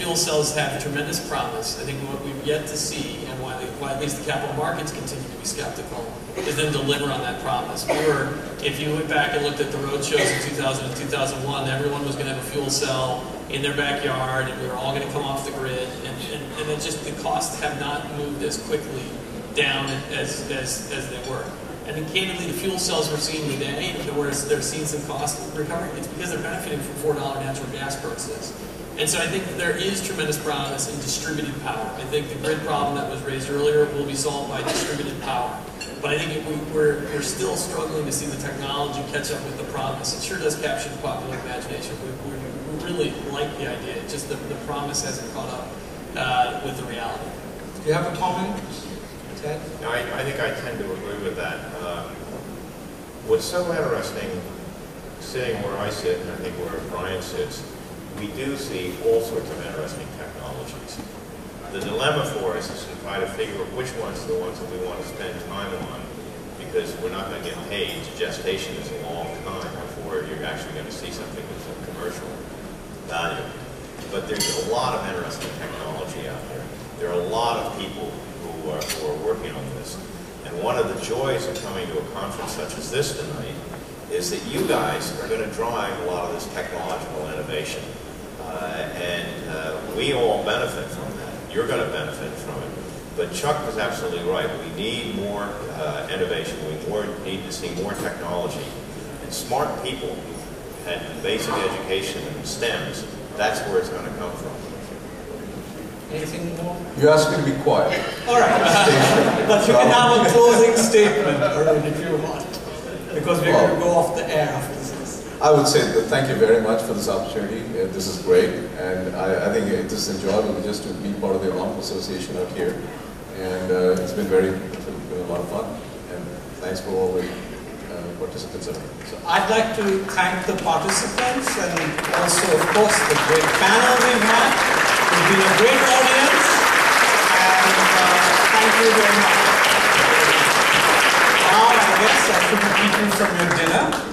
fuel cells have tremendous promise. I think what we've yet to see, and why at least the capital markets continue to be skeptical, is them deliver on that promise. If you went back and looked at the road shows in 2000 and 2001, everyone was going to have a fuel cell in their backyard, and we were all going to come off the grid, and it just, the costs have not moved as quickly down as they were. And then candidly, the fuel cells we're seeing today, where they're seeing some cost recovery, it's because they're benefiting from $4 natural gas prices. And so I think there is tremendous promise in distributed power. I think the grid problem that was raised earlier will be solved by distributed power. But I think we're still struggling to see the technology catch up with the promise. It sure does capture the popular imagination. We really like the idea. It's just the promise hasn't caught up with the reality. Do you have a comment, Ted? No, I think I tend to agree with that. What's so interesting, sitting where I sit, and I think where Brian sits, we do see all sorts of interesting technologies. The dilemma for us is to try to figure out which ones are the ones that we want to spend time on, because we're not going to get paid. Gestation is a long time before you're actually going to see something with some commercial value. But there's a lot of interesting technology out there. There are a lot of people who are working on this. And one of the joys of coming to a conference such as this tonight is that you guys are going to drive a lot of this technological innovation. We all benefit from that. You're going to benefit from it. But Chuck was absolutely right. We need more innovation. We need to see more technology. And smart people who had basic education in STEMs, that's where it's going to come from. Anything more? You asked me to be quiet. All right. But you can have a closing statement, if you want. Because we're going to go off the air after this. I would say that thank you very much for this opportunity. This is great, and I think it is enjoyable just to be part of the Alumni Association out here. And it's been a lot of fun. And thanks for all the participants. So I'd like to thank the participants and also, of course, the great panel we've had. It's been a great audience, and thank you very much. Now I guess I should keep you from your dinner.